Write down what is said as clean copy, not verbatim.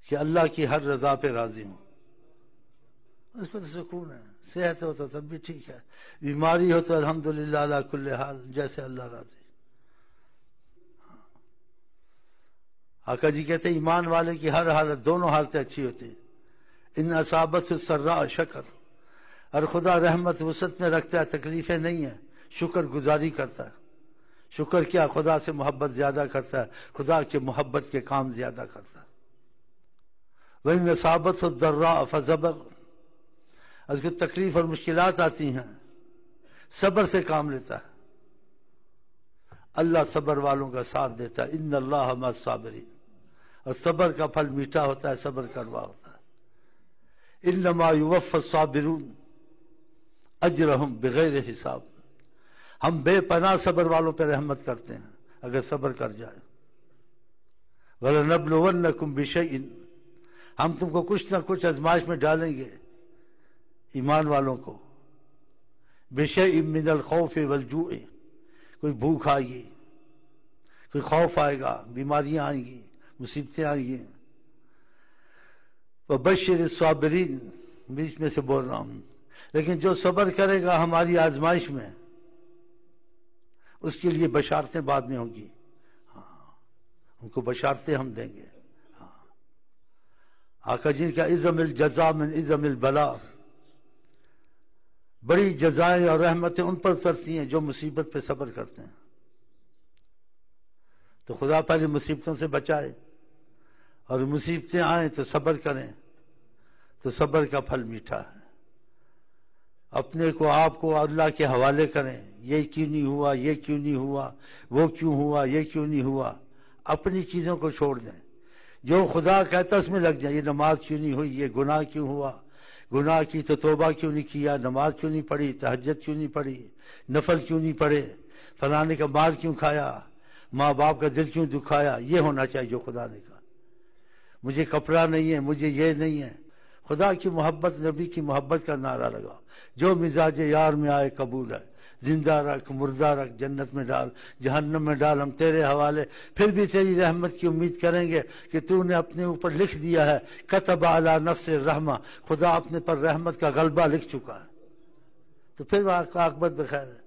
کہ اللہ کی ہر رضا پہ راضی ہوں، اس کو تو سکون ہے۔ صحت ہو تو تب بھی ٹھیک ہے، بیماری ہو تو الحمدللہ علی کل حال، جیسے اللہ راضی۔ آقا جی کہتے ہیں ایمان والے کی ہر حالت، دونوں حالتیں اچھی ہوتی ہیں۔ ان اصابت السراء شکر، اور خدا رحمت وسعت میں رکھتا ہے، تکلیفیں نہیں ہیں، شکر گزاری کرتا ہے۔ شکر کیا؟ خدا سے محبت زیادہ کرتا ہے، خدا کے محبت کے کام زیادہ کرتا ہے۔ وَإِنْ أَصَابَتْهُ الضَّرَّاءُ فَصَبَرَ، اس کو تکلیف اور مشکلات آتی ہیں، صبر سے کام لیتا ہے، اللہ صبر والوں کا ساتھ دیتا ہے۔ ان اللہ مع الصابرین، اور صبر کا پھل میٹھا ہوتا ہے، صبر کڑوا ہوتا ہے۔ انما یوفی الصابرون اجرہم بغیر حساب، ہم بے پناہ صبر والوں پہ رحمت کرتے ہیں اگر صبر کر جائے۔ وَلَنَبْلُوَنَّكُمْ بِشَيْءٍ، ہم تم کو کچھ نہ کچھ آزمائش میں ڈالیں گے ایمان والوں کو۔ بِشَيْءٍ مِّنَ الْخَوْفِ وَالْجُوعِ، کوئی بھوک آئے گی، کوئی خوف آئے گا، بیماریاں آئیں گی، مصیبتیں آئیں گی۔ وَبَشِّرِ الصَّابِرِينَ، بیچ میں سے بول رہا ہوں، لیکن جو صبر کرے گا ہماری آزمائش میں، اس کے لیے بشارتیں بعد میں ہوں گی۔ ان کو بشارتیں ہم دیں گے۔ آقا جن کا عظم الجزا من عظم البلا، بڑی جزائیں اور رحمتیں ان پر اترتی ہیں جو مصیبت پہ صبر کرتے ہیں۔ تو خدا پہلے مصیبتوں سے بچائے، اور مصیبتیں آئیں تو صبر کریں، تو صبر کا پھل میٹھا ہے۔ اپنے کو آپ کو اللہ کے حوالے کریں، یہ کیوں نہیں ہوا، یہ کیوں نہیں ہوا، وہ کیوں ہوا، یہ کیوں نہیں ہوا، اپنی چیزوں کو چھوڑ دیں۔ جو خدا کہتا اس میں لگ جائیں، یہ نماز کیوں نہیں ہوئی، یہ گناہ کیوں ہوا، گناہ کی تو توبہ کیوں نہیں کیا، نماز کیوں نہیں پڑھی، تہجد کیوں نہیں پڑھی، نفل کیوں نہیں پڑھے، فلانے کا مال کیوں کھایا، ماں باپ کا دل کیوں دکھایا۔ یہ ہونا چاہیے جو خدا نے کہا۔ مجھے کپڑا نہیں ہے، مجھے یہ نہیں ہے، خدا کی محبت، نبی کی محبت کا نعرہ لگا۔ جو مزاج یار میں آئے قبول ہے، زندہ رکھ، مردہ رکھ، جنت میں ڈال، جہنم میں ڈال، ہم تیرے حوالے، پھر بھی تیری رحمت کی امید کریں گے کہ تو نے اپنے اوپر لکھ دیا ہے، کتب علی نفس الرحمہ، خدا اپنے پر رحمت کا غلبہ لکھ چکا ہے، تو پھر عاقبت بخیر ہے۔